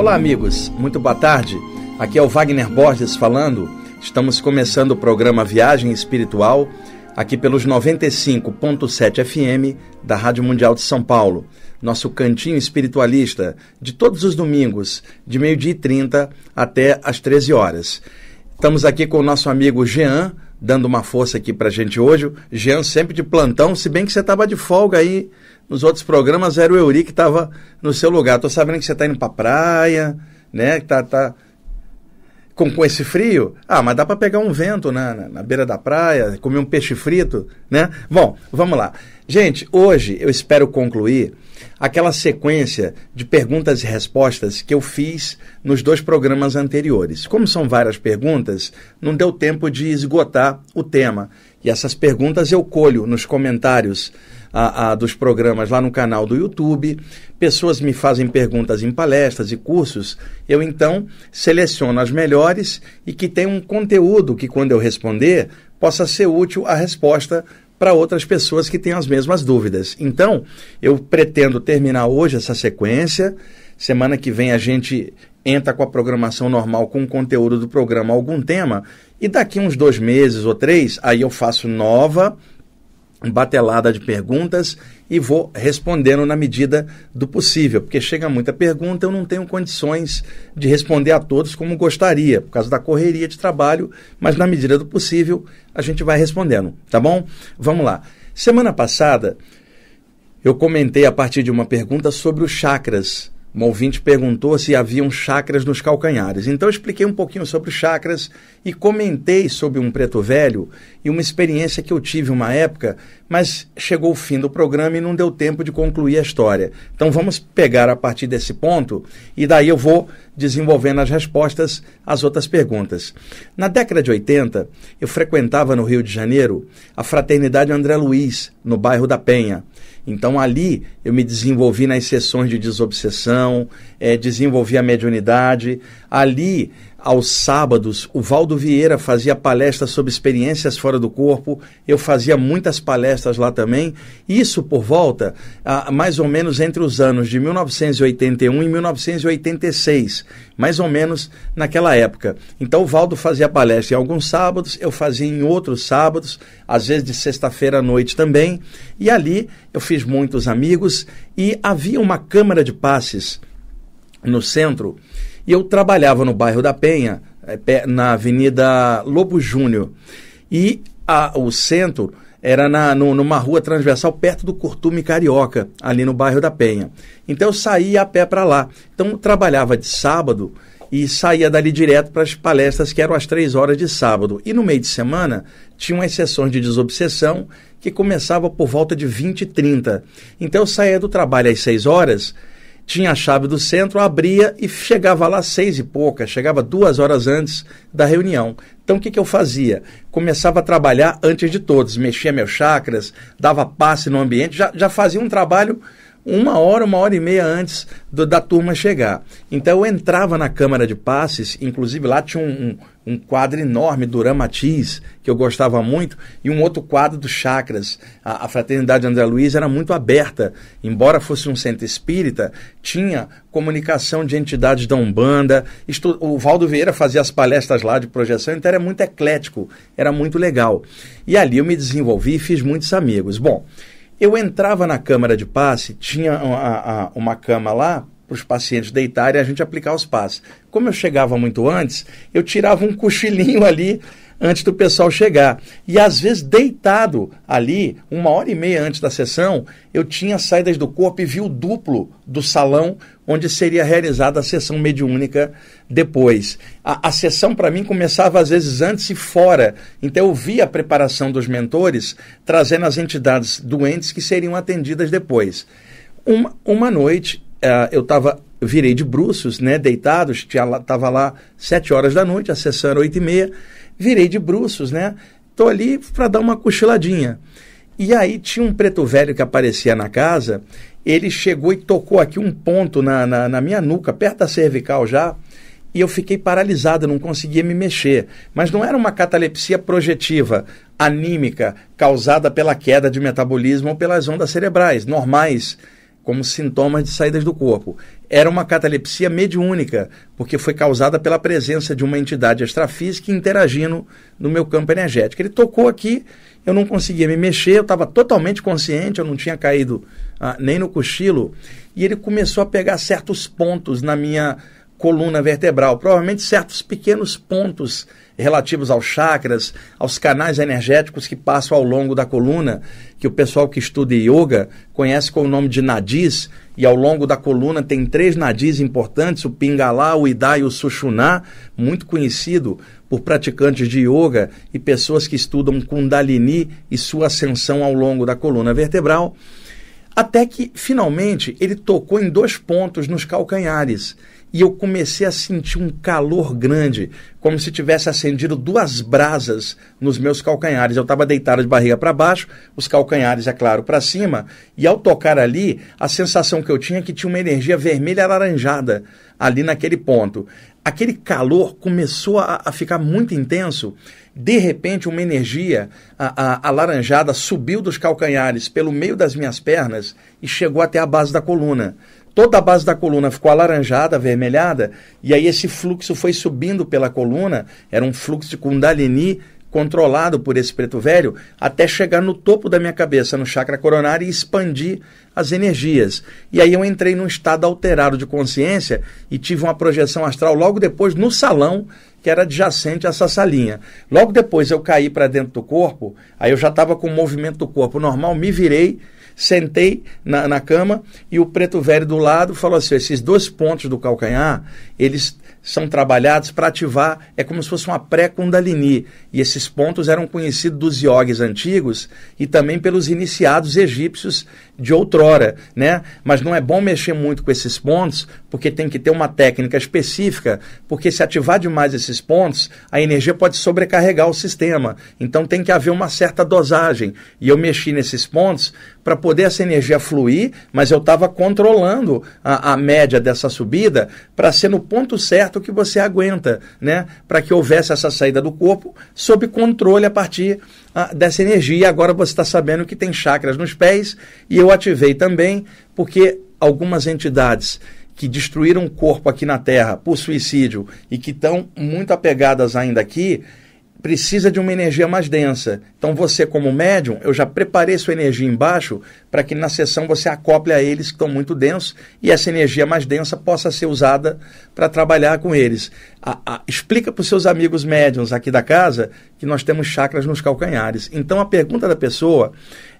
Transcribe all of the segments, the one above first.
Olá, amigos, muito boa tarde. Aqui é o Wagner Borges falando. Estamos começando o programa Viagem Espiritual, aqui pelos 95.7 FM da Rádio Mundial de São Paulo. Nosso cantinho espiritualista de todos os domingos, de 12h30 até às 13 horas. Estamos aqui com o nosso amigo Jean, dando uma força aqui pra gente hoje. Jean sempre de plantão, se bem que você estava de folga aí nos outros programas, era o Euri que estava no seu lugar. Tô sabendo que você está indo pra praia, né? Tá com esse frio. Mas dá para pegar um vento na beira da praia, comer um peixe frito, né? Bom, vamos lá. Gente, hoje eu espero concluir aquela sequência de perguntas e respostas que eu fiz nos 2 programas anteriores. Como são várias perguntas, não deu tempo de esgotar o tema. E essas perguntas eu colho nos comentários dos programas lá no canal do YouTube. Pessoas me fazem perguntas em palestras e cursos. Eu, então, seleciono as melhores e que tem um conteúdo que, quando eu responder, possa ser útil a resposta para outras pessoas que têm as mesmas dúvidas. Então, eu pretendo terminar hoje essa sequência. Semana que vem a gente entra com a programação normal, com o conteúdo do programa, algum tema, e daqui uns 2 meses ou 3, aí eu faço nova batelada de perguntas e vou respondendo na medida do possível, porque chega muita pergunta, eu não tenho condições de responder a todos como gostaria, por causa da correria de trabalho, mas na medida do possível a gente vai respondendo, tá bom? Vamos lá. Semana passada eu comentei a partir de uma pergunta sobre os chakras. Um ouvinte perguntou se haviam chakras nos calcanhares. Então eu expliquei um pouquinho sobre os chakras e comentei sobre um preto velho e uma experiência que eu tive uma época, mas chegou o fim do programa e não deu tempo de concluir a história. Então vamos pegar a partir desse ponto e daí eu vou desenvolvendo as respostas às outras perguntas. Na década de 80, eu frequentava no Rio de Janeiro a Fraternidade André Luiz, no bairro da Penha. Então ali eu me desenvolvi nas sessões de desobsessão, desenvolvi a mediunidade. Ali, aos sábados, o Valdo Vieira fazia palestras sobre experiências fora do corpo, eu fazia muitas palestras lá também, isso por volta, mais ou menos entre os anos de 1981 e 1986, mais ou menos naquela época. Então o Valdo fazia palestra em alguns sábados, eu fazia em outros sábados, às vezes de sexta-feira à noite também, e ali eu fiz muitos amigos, e havia uma câmara de passes no centro, e eu trabalhava no bairro da Penha, na Avenida Lobo Júnior. E o centro era numa rua transversal perto do Curtume Carioca, ali no bairro da Penha. Então eu saía a pé para lá. Então eu trabalhava de sábado e saía dali direto para as palestras que eram às 3 horas de sábado. E no meio de semana tinham as sessões de desobsessão que começavam por volta de 20h30. Então eu saía do trabalho às 6 horas, tinha a chave do centro, abria e chegava lá 6 e pouca, chegava 2 horas antes da reunião. Então o que eu fazia? Começava a trabalhar antes de todos, mexia meus chakras, dava passe no ambiente, já fazia um trabalho 1 hora, 1h30 antes da turma chegar. Então eu entrava na câmara de passes, inclusive lá tinha um quadro enorme do Ramatiz, que eu gostava muito, e um outro quadro dos chakras. A Fraternidade André Luiz era muito aberta, embora fosse um centro espírita, tinha comunicação de entidades da Umbanda, o Valdo Vieira fazia as palestras lá de projeção, então era muito eclético, era muito legal. E ali eu me desenvolvi e fiz muitos amigos. Bom, eu entrava na câmara de passe, tinha uma cama lá para os pacientes deitarem e a gente aplicar os passes. Como eu chegava muito antes, eu tirava um cochilinho ali antes do pessoal chegar. E às vezes deitado ali, 1h30 antes da sessão, eu tinha saídas do corpo e vi o duplo do salão onde seria realizada a sessão mediúnica depois. A sessão para mim começava às vezes antes e fora. Então eu via a preparação dos mentores trazendo as entidades doentes que seriam atendidas depois. Uma noite eu virei de bruços, né, deitado, estava lá 7 horas da noite, a sessão era 8h30, virei de bruços, né, estou ali para dar uma cochiladinha. E aí tinha um preto velho que aparecia na casa, ele chegou e tocou aqui um ponto na minha nuca, perto da cervical já, e eu fiquei paralisado, não conseguia me mexer. Mas não era uma catalepsia projetiva, anímica, causada pela queda de metabolismo ou pelas ondas cerebrais, normais, como sintomas de saídas do corpo. Era uma catalepsia mediúnica, porque foi causada pela presença de uma entidade extrafísica interagindo no meu campo energético. Ele tocou aqui, eu não conseguia me mexer, eu estava totalmente consciente, eu não tinha caído nem no cochilo, e ele começou a pegar certos pontos na minha coluna vertebral, provavelmente certos pequenos pontos relativos aos chakras, aos canais energéticos que passam ao longo da coluna, que o pessoal que estuda yoga conhece com o nome de nadis, e ao longo da coluna tem 3 nadis importantes, o Pingala, o Ida e o Sushumna, muito conhecido por praticantes de yoga e pessoas que estudam Kundalini e sua ascensão ao longo da coluna vertebral, até que, finalmente, ele tocou em 2 pontos nos calcanhares. E eu comecei a sentir um calor grande, como se tivesse acendido 2 brasas nos meus calcanhares. Eu estava deitado de barriga para baixo, os calcanhares, é claro, para cima, e ao tocar ali, a sensação que eu tinha é que tinha uma energia vermelha alaranjada ali naquele ponto. Aquele calor começou a ficar muito intenso. De repente, uma energia alaranjada subiu dos calcanhares pelo meio das minhas pernas e chegou até a base da coluna. Toda a base da coluna ficou alaranjada, avermelhada, e aí esse fluxo foi subindo pela coluna, era um fluxo de Kundalini controlado por esse preto velho, até chegar no topo da minha cabeça, no chakra coronário, e expandir as energias. E aí eu entrei num estado alterado de consciência e tive uma projeção astral logo depois no salão, que era adjacente a essa salinha. Logo depois eu caí para dentro do corpo, aí eu já estava com o movimento do corpo normal, me virei, sentei na cama e o preto velho do lado falou assim, esses 2 pontos do calcanhar, eles são trabalhados para ativar, é como se fosse uma pré-Kundalini, e esses pontos eram conhecidos dos yogis antigos e também pelos iniciados egípcios de outrora, né? Mas não é bom mexer muito com esses pontos, porque tem que ter uma técnica específica, porque se ativar demais esses pontos, a energia pode sobrecarregar o sistema, então tem que haver uma certa dosagem, e eu mexi nesses pontos para poder essa energia fluir, mas eu estava controlando a média dessa subida para ser no ponto certo que você aguenta, né? Para que houvesse essa saída do corpo sob controle a partir dessa energia. E agora você está sabendo que tem chakras nos pés, e eu ativei também, porque algumas entidades que destruíram o corpo aqui na Terra por suicídio e que estão muito apegadas ainda aqui, precisa de uma energia mais densa. Então você, como médium, eu já preparei sua energia embaixo para que na sessão você acople a eles que estão muito densos e essa energia mais densa possa ser usada para trabalhar com eles. Explica para os seus amigos médiums aqui da casa que nós temos chakras nos calcanhares. Então a pergunta da pessoa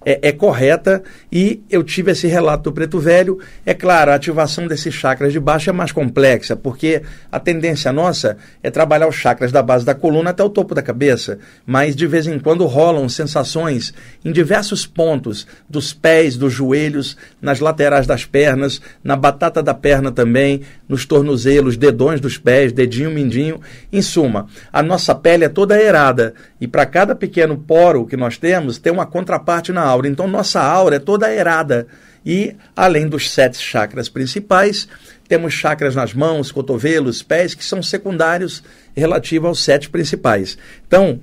é correta e eu tive esse relato do preto velho. É claro, a ativação desses chakras de baixo é mais complexa, porque a tendência nossa é trabalhar os chakras da base da coluna até o topo da cabeça, mas de vez em quando rolam sensações em diversos pontos dos pés, dos joelhos, nas laterais das pernas, na batata da perna também, nos tornozelos, dedões dos pés, dedinho, mindinho. Em suma, a nossa pele é toda aerada e para cada pequeno poro que nós temos, tem uma contraparte na aura. Então nossa aura é toda aerada. E, além dos 7 chakras principais, temos chakras nas mãos, cotovelos, pés, que são secundários relativos aos 7 principais. Então,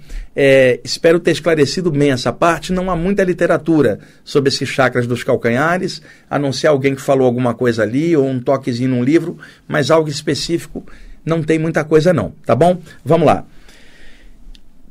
espero ter esclarecido bem essa parte. Não há muita literatura sobre esses chakras dos calcanhares, a não ser alguém que falou alguma coisa ali, ou um toquezinho num livro, mas algo específico não tem muita coisa não, tá bom? Vamos lá.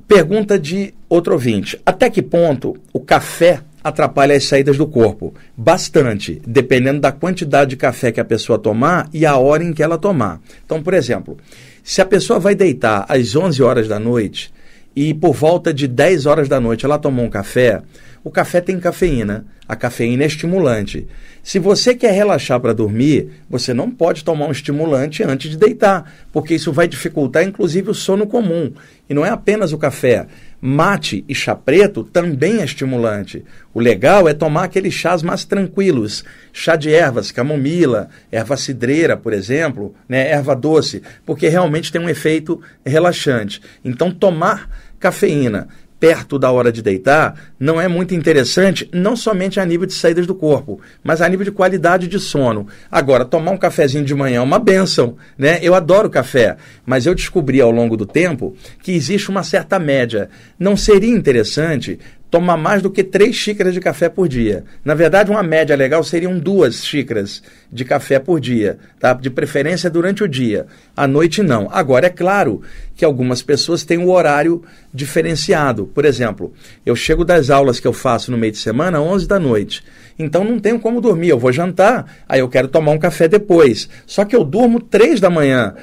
Pergunta de outro ouvinte. Até que ponto o café atrapalha as saídas do corpo? Bastante, dependendo da quantidade de café que a pessoa tomar e a hora em que ela tomar. Então, por exemplo, se a pessoa vai deitar às 11 horas da noite e por volta de 10 horas da noite ela tomou um café, o café tem cafeína, a cafeína é estimulante. Se você quer relaxar para dormir, você não pode tomar um estimulante antes de deitar, porque isso vai dificultar inclusive o sono comum. E não é apenas o café. Mate e chá preto também é estimulante. O legal é tomar aqueles chás mais tranquilos. Chá de ervas, camomila, erva cidreira, por exemplo, né, erva doce, porque realmente tem um efeito relaxante. Então, tomar cafeína perto da hora de deitar não é muito interessante, não somente a nível de saídas do corpo, mas a nível de qualidade de sono. Agora, tomar um cafezinho de manhã é uma bênção, né? Eu adoro café, mas eu descobri ao longo do tempo que existe uma certa média. Não seria interessante tomar mais do que 3 xícaras de café por dia. Na verdade, uma média legal seriam 2 xícaras de café por dia, tá? De preferência durante o dia, à noite não. Agora, é claro que algumas pessoas têm um horário diferenciado. Por exemplo, eu chego das aulas que eu faço no meio de semana às 11 da noite. Então não tenho como dormir, eu vou jantar, aí eu quero tomar um café depois. Só que eu durmo 3 da manhã,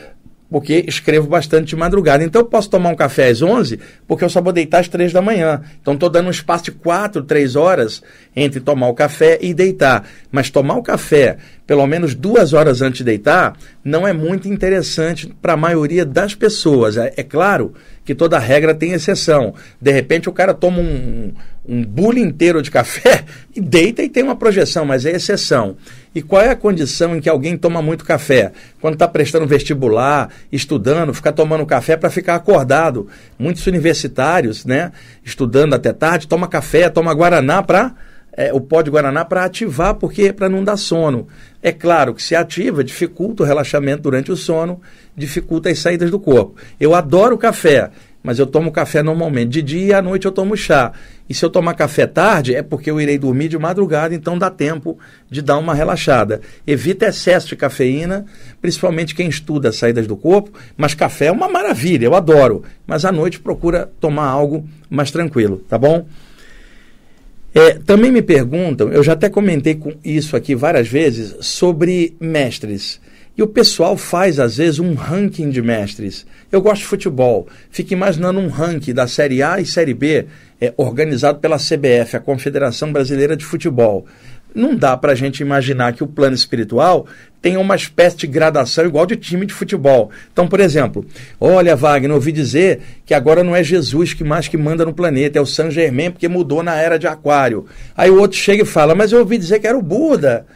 porque escrevo bastante de madrugada. Então eu posso tomar um café às 11, porque eu só vou deitar às 3 da manhã. Então estou dando um espaço de 4, 3 horas entre tomar o café e deitar. Mas tomar o café pelo menos 2 horas antes de deitar não é muito interessante para a maioria das pessoas. É claro que toda regra tem exceção. De repente o cara toma um bule inteiro de café e deita e tem uma projeção, mas é exceção. E qual é a condição em que alguém toma muito café? Quando está prestando vestibular, estudando, fica tomando café para ficar acordado. Muitos universitários, né, estudando até tarde, toma café, toma guaraná o pó de guaraná para ativar, porque para não dar sono. É claro que se ativa, dificulta o relaxamento durante o sono, dificulta as saídas do corpo. Eu adoro café, mas eu tomo café normalmente de dia e à noite eu tomo chá. E se eu tomar café tarde, é porque eu irei dormir de madrugada, então dá tempo de dar uma relaxada. Evita excesso de cafeína, principalmente quem estuda as saídas do corpo, mas café é uma maravilha, eu adoro. Mas à noite procura tomar algo mais tranquilo, tá bom? Também me perguntam, eu já até comentei com isso aqui várias vezes, sobre mestres. E o pessoal faz, às vezes, um ranking de mestres. Eu gosto de futebol. Fico imaginando um ranking da Série A e Série B, organizado pela CBF, a Confederação Brasileira de Futebol. Não dá para a gente imaginar que o plano espiritual tenha uma espécie de gradação igual de time de futebol. Então, por exemplo, olha, Wagner, eu ouvi dizer que agora não é Jesus que mais que manda no planeta, é o Saint Germain, porque mudou na era de Aquário. Aí o outro chega e fala, mas eu ouvi dizer que era o Buda.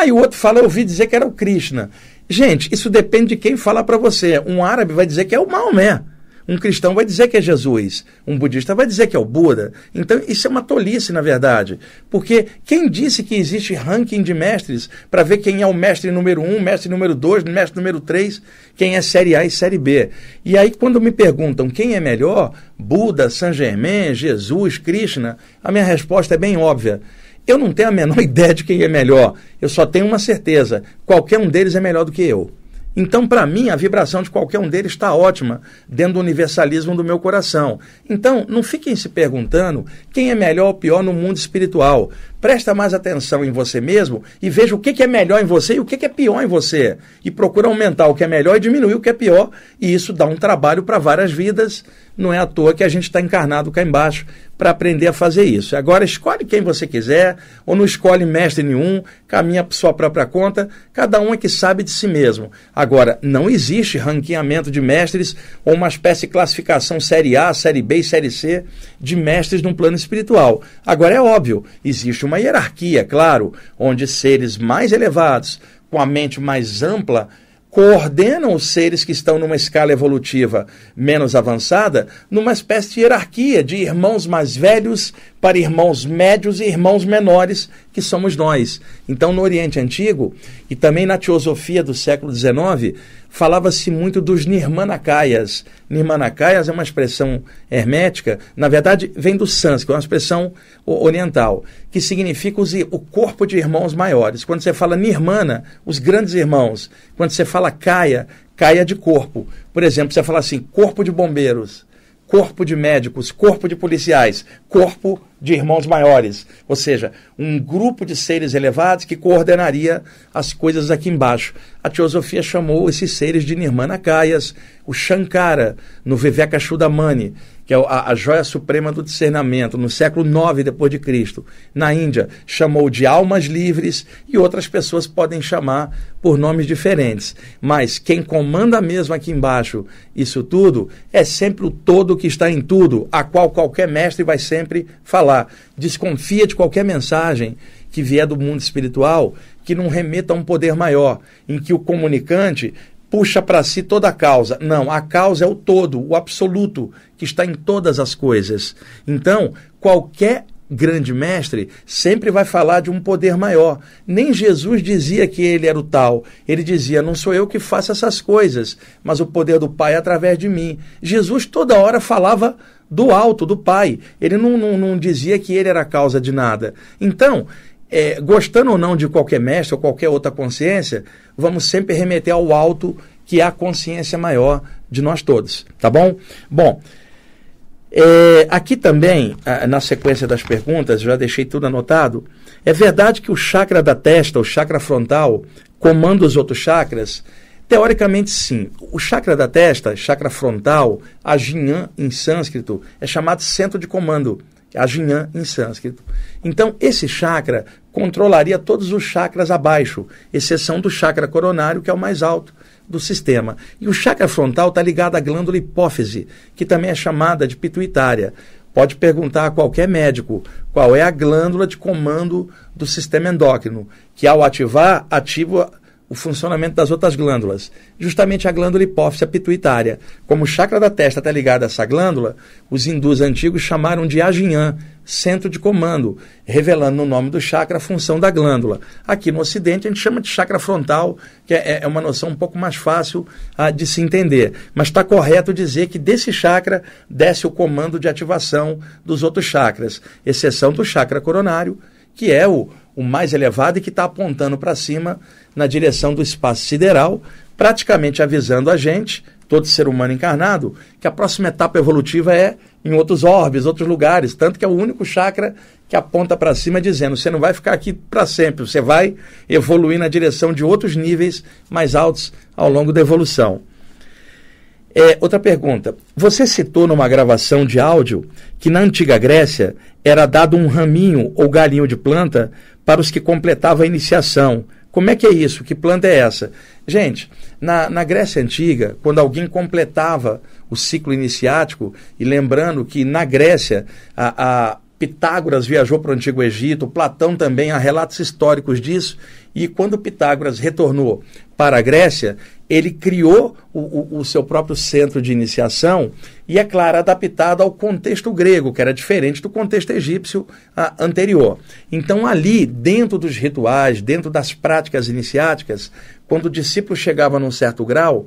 E o outro fala, eu ouvi dizer que era o Krishna. Gente, isso depende de quem fala para você. Um árabe vai dizer que é o Maomé. Um cristão vai dizer que é Jesus. Um budista vai dizer que é o Buda. Então, isso é uma tolice, na verdade. Porque quem disse que existe ranking de mestres para ver quem é o mestre número 1, mestre número 2, mestre número 3, quem é Série A e Série B? E aí, quando me perguntam quem é melhor, Buda, Saint Germain, Jesus, Krishna, a minha resposta é bem óbvia. Eu não tenho a menor ideia de quem é melhor. Eu só tenho uma certeza. Qualquer um deles é melhor do que eu. Então, para mim, a vibração de qualquer um deles está ótima, dentro do universalismo do meu coração. Então, não fiquem se perguntando quem é melhor ou pior no mundo espiritual. Presta mais atenção em você mesmo e veja o que é melhor em você e o que é pior em você. E procura aumentar o que é melhor e diminuir o que é pior. E isso dá um trabalho para várias vidas. Não é à toa que a gente está encarnado cá embaixo para aprender a fazer isso. Agora, escolhe quem você quiser, ou não escolhe mestre nenhum, caminha por sua própria conta, cada um é que sabe de si mesmo. Agora, não existe ranqueamento de mestres ou uma espécie de classificação Série A, Série B e Série C de mestres num plano espiritual. Agora, é óbvio, existe uma hierarquia, claro, onde seres mais elevados, com a mente mais ampla, coordenam os seres que estão numa escala evolutiva menos avançada, numa espécie de hierarquia de irmãos mais velhos para irmãos médios e irmãos menores, que somos nós. Então, no Oriente Antigo, e também na teosofia do século XIX, falava-se muito dos Nirmanakayas. Nirmanakayas é uma expressão hermética, na verdade vem do sânscrito, é uma expressão oriental, que significa o corpo de irmãos maiores. Quando você fala Nirmana, os grandes irmãos. Quando você fala Kaya, Kaya de corpo. Por exemplo, você fala assim, corpo de bombeiros, corpo de médicos, corpo de policiais, corpo de irmãos maiores. Ou seja, um grupo de seres elevados que coordenaria as coisas aqui embaixo. A teosofia chamou esses seres de Nirmanakayas, o Shankara, no Vivekachudamani, que é a joia suprema do discernimento, no século IX depois de Cristo. Na Índia, chamou de almas livres e outras pessoas podem chamar por nomes diferentes. Mas quem comanda mesmo aqui embaixo isso tudo é sempre o todo que está em tudo, a qual qualquer mestre vai sempre falar. Desconfia de qualquer mensagem que vier do mundo espiritual que não remeta a um poder maior, em que o comunicante puxa para si toda a causa. Não, a causa é o todo, o absoluto, que está em todas as coisas. Então, qualquer grande mestre sempre vai falar de um poder maior. Nem Jesus dizia que ele era o tal. Ele dizia, não sou eu que faço essas coisas, mas o poder do Pai é através de mim. Jesus toda hora falava do alto, do Pai. Ele não dizia que ele era a causa de nada. Então, gostando ou não de qualquer mestre ou qualquer outra consciência, vamos sempre remeter ao alto, que é a consciência maior de nós todos, tá bom? Bom, aqui também, na sequência das perguntas, já deixei tudo anotado, é verdade que o chakra da testa, o chakra frontal, comanda os outros chakras? Teoricamente, sim. O chakra da testa, chakra frontal, Ajnan em sânscrito, é chamado centro de comando, Ajnan em sânscrito. Então, esse chakra controlaria todos os chakras abaixo, exceção do chakra coronário, que é o mais alto do sistema. E o chakra frontal está ligado à glândula hipófise, que também é chamada de pituitária. Pode perguntar a qualquer médico qual é a glândula de comando do sistema endócrino, que ao ativar, ativa o funcionamento das outras glândulas. Justamente a glândula hipófise, a pituitária. Como o chakra da testa está ligado a essa glândula, os hindus antigos chamaram de Ajnan, centro de comando, revelando no nome do chakra a função da glândula. Aqui no Ocidente a gente chama de chakra frontal, que é uma noção um pouco mais fácil de se entender. Mas está correto dizer que desse chakra desce o comando de ativação dos outros chakras, exceção do chakra coronário, que é o mais elevado e que está apontando para cima na direção do espaço sideral, praticamente avisando a gente, todo ser humano encarnado, que a próxima etapa evolutiva é em outros orbes, outros lugares, tanto que é o único chakra que aponta para cima dizendo, você não vai ficar aqui para sempre, você vai evoluir na direção de outros níveis mais altos ao longo da evolução. Outra pergunta. Você citou numa gravação de áudio que na antiga Grécia era dado um raminho ou galinho de planta para os que completavam a iniciação. Como é que é isso? Que planta é essa? Gente, na Grécia Antiga, quando alguém completava o ciclo iniciático, e lembrando que na Grécia a Pitágoras viajou para o Antigo Egito, Platão também, há relatos históricos disso, e quando Pitágoras retornou para a Grécia, ele criou o seu próprio centro de iniciação e, é claro, adaptado ao contexto grego, que era diferente do contexto egípcio anterior. Então, ali, dentro dos rituais, dentro das práticas iniciáticas, quando o discípulo chegava num certo grau,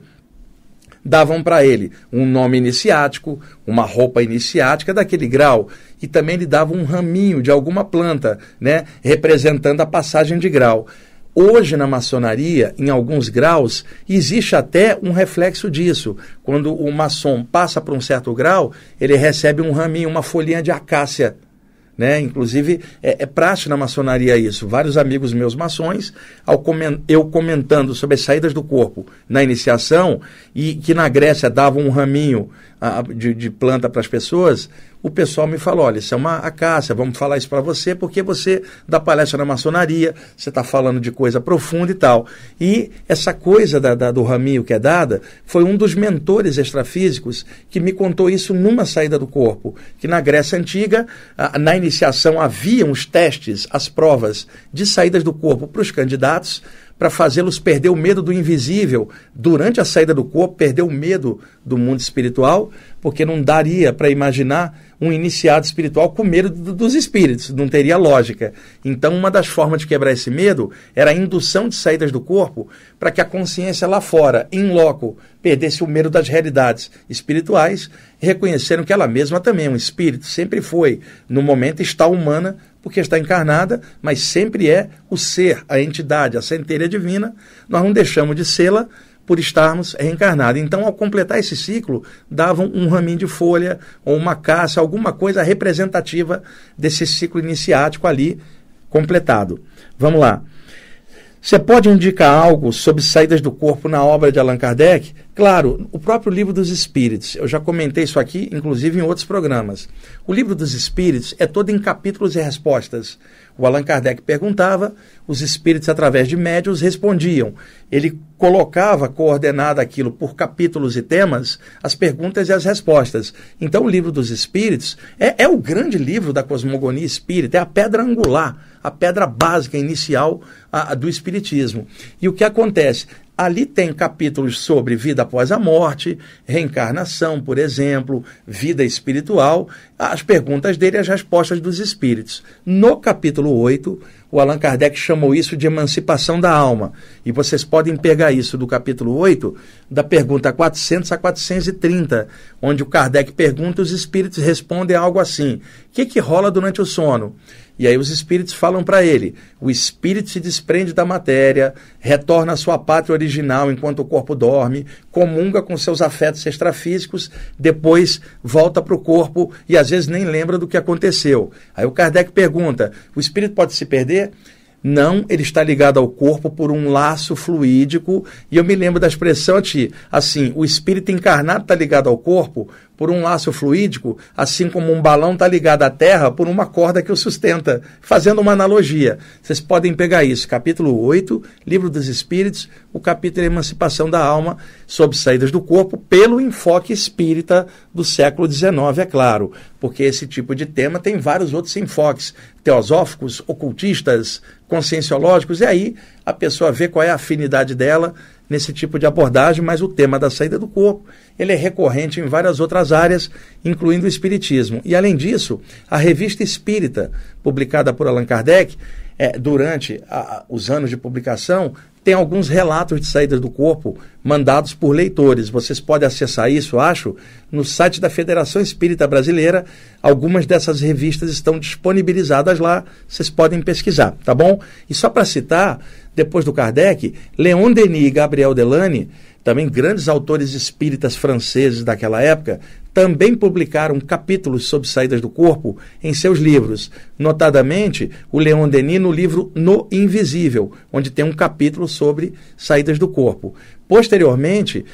davam para ele um nome iniciático, uma roupa iniciática daquele grau, e também lhe davam um raminho de alguma planta, né, representando a passagem de grau. Hoje, na maçonaria, em alguns graus, existe até um reflexo disso. Quando o maçom passa para um certo grau, ele recebe um raminho, uma folhinha de acácia, né? Inclusive, é prático na maçonaria isso. Vários amigos meus maçons, eu comentando sobre as saídas do corpo na iniciação, e que na Grécia davam um raminho de planta para as pessoas, o pessoal me falou, olha, isso é uma acácia, vamos falar isso para você, porque você dá palestra na maçonaria, você está falando de coisa profunda e tal. E essa coisa do raminho que é dada, foi um dos mentores extrafísicos que me contou isso numa saída do corpo, que na Grécia Antiga, na iniciação haviam os testes, as provas de saídas do corpo para os candidatos, para fazê-los perder o medo do invisível durante a saída do corpo, perder o medo do mundo espiritual, porque não daria para imaginar um iniciado espiritual com medo dos espíritos, não teria lógica. Então, uma das formas de quebrar esse medo era a indução de saídas do corpo para que a consciência lá fora, em loco, perdesse o medo das realidades espirituais, reconhecendo que ela mesma também é um espírito, sempre foi, no momento está humana, porque está encarnada, mas sempre é o ser, a entidade, a centelha divina. Nós não deixamos de sê-la por estarmos reencarnados. Então, ao completar esse ciclo, davam um raminho de folha ou uma caça, alguma coisa representativa desse ciclo iniciático ali completado. Vamos lá. Você pode indicar algo sobre saídas do corpo na obra de Allan Kardec? Claro, o próprio Livro dos Espíritos. Eu já comentei isso aqui, inclusive em outros programas. O Livro dos Espíritos é todo em capítulos e respostas. O Allan Kardec perguntava, os espíritos, através de médiuns, respondiam. Ele colocava coordenado aquilo por capítulos e temas, as perguntas e as respostas. Então, o Livro dos Espíritos é o grande livro da cosmogonia espírita, é a pedra angular, a pedra básica inicial do espiritismo. E o que acontece? Ali tem capítulos sobre vida após a morte, reencarnação, por exemplo, vida espiritual, as perguntas dele e as respostas dos espíritos. No capítulo 8, o Allan Kardec chamou isso de emancipação da alma. E vocês podem pegar isso do capítulo 8, da pergunta 400 a 430, onde o Kardec pergunta e os espíritos respondem algo assim: o que rola durante o sono? E aí os espíritos falam para ele: o espírito se desprende da matéria, retorna à sua pátria original enquanto o corpo dorme, comunga com seus afetos extrafísicos, depois volta para o corpo e às vezes nem lembra do que aconteceu. Aí o Kardec pergunta: o espírito pode se perder? Não, ele está ligado ao corpo por um laço fluídico, e eu me lembro da expressão assim: o espírito encarnado está ligado ao corpo por um laço fluídico, assim como um balão está ligado à terra por uma corda que o sustenta, fazendo uma analogia. Vocês podem pegar isso, capítulo 8, Livro dos Espíritos, o capítulo Emancipação da Alma, sobre saídas do corpo, pelo enfoque espírita do século XIX, é claro, porque esse tipo de tema tem vários outros enfoques, teosóficos, ocultistas, conscienciológicos, e aí a pessoa vê qual é a afinidade dela nesse tipo de abordagem, mas o tema da saída do corpo, ele é recorrente em várias outras áreas, incluindo o espiritismo. E além disso, a Revista Espírita, publicada por Allan Kardec, durante os anos de publicação, tem alguns relatos de saídas do corpo mandados por leitores. Vocês podem acessar isso, acho, no site da Federação Espírita Brasileira. Algumas dessas revistas estão disponibilizadas lá, vocês podem pesquisar, tá bom? E só para citar, depois do Kardec, Leon Denis e Gabriel Delany, também grandes autores espíritas franceses daquela época, também publicaram capítulos sobre saídas do corpo em seus livros, notadamente o Leon Denis no livro No Invisível, onde tem um capítulo sobre saídas do corpo. Posteriormente,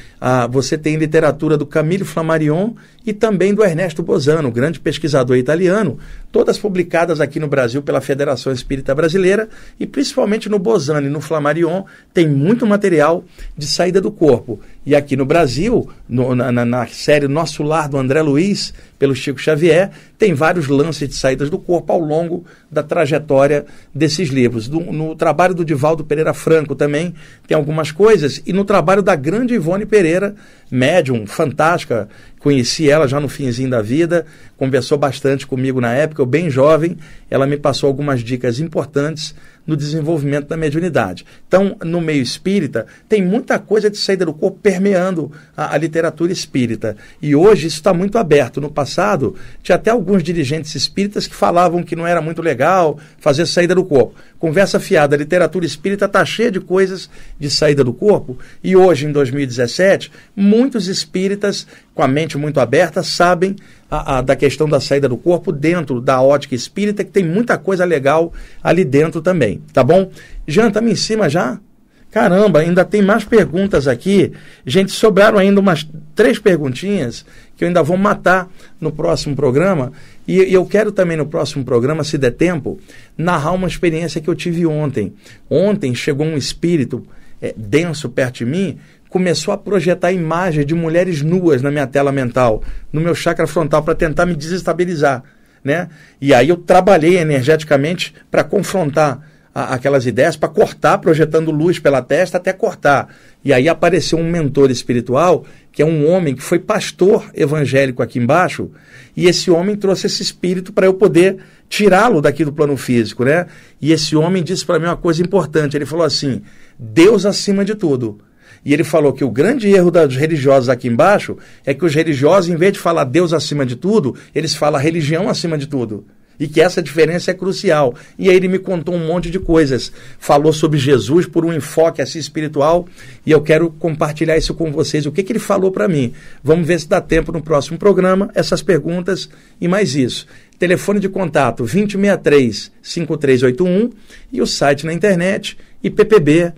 você tem literatura do Camille Flammarion e também do Ernesto Bozano, grande pesquisador italiano, todas publicadas aqui no Brasil pela Federação Espírita Brasileira, e principalmente no Bozano e no Flammarion tem muito material de saída do corpo. E aqui no Brasil, na série Nosso Lar, do André Luiz, pelo Chico Xavier, tem vários lances de saídas do corpo ao longo da trajetória desses livros. No trabalho do Divaldo Pereira Franco também tem algumas coisas, e no trabalho da grande Ivone Pereira, médium, fantástica, conheci ela já no finzinho da vida, conversou bastante comigo na época, eu bem jovem, ela me passou algumas dicas importantes no desenvolvimento da mediunidade. Então, no meio espírita, tem muita coisa de saída do corpo permeando a literatura espírita. E hoje isso está muito aberto. No passado, tinha até alguns dirigentes espíritas que falavam que não era muito legal fazer saída do corpo. Conversa fiada, a literatura espírita está cheia de coisas de saída do corpo. E hoje, em 2017, muitos espíritas, com a mente muito aberta, sabem da questão da saída do corpo dentro da ótica espírita, que tem muita coisa legal ali dentro também, tá bom? Jean, estamos em cima já? Caramba, ainda tem mais perguntas aqui. Gente, sobraram ainda umas 3 perguntinhas que eu ainda vou matar no próximo programa. E eu quero também no próximo programa, se der tempo, narrar uma experiência que eu tive ontem. Ontem chegou um espírito denso perto de mim, começou a projetar imagens de mulheres nuas na minha tela mental, no meu chakra frontal, para tentar me desestabilizar, né? E aí eu trabalhei energeticamente para confrontar aquelas ideias, para cortar, projetando luz pela testa até cortar. E aí apareceu um mentor espiritual, que é um homem que foi pastor evangélico aqui embaixo, e esse homem trouxe esse espírito para eu poder tirá-lo daqui do plano físico, né? E esse homem disse para mim uma coisa importante, ele falou assim: Deus acima de tudo. E ele falou que o grande erro dos religiosos aqui embaixo é que os religiosos, em vez de falar Deus acima de tudo, eles falam religião acima de tudo. E que essa diferença é crucial. E aí ele me contou um monte de coisas. Falou sobre Jesus por um enfoque assim espiritual. E eu quero compartilhar isso com vocês. O que ele falou para mim? Vamos ver se dá tempo no próximo programa, essas perguntas e mais isso. Telefone de contato 2063-5381 e o site na internet ippb.org.br.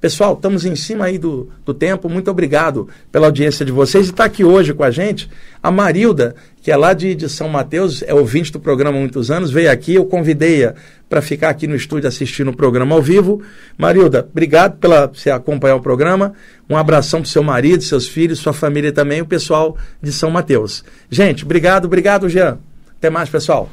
Pessoal, estamos em cima aí do tempo. Muito obrigado pela audiência de vocês. E está aqui hoje com a gente a Marilda, que é lá de São Mateus, é ouvinte do programa há muitos anos, veio aqui, eu convidei-a para ficar aqui no estúdio assistindo o programa ao vivo. Marilda, obrigado pela você acompanhar o programa. Um abração para o seu marido, seus filhos, sua família também, o pessoal de São Mateus. Gente, obrigado, Jean. Até mais, pessoal.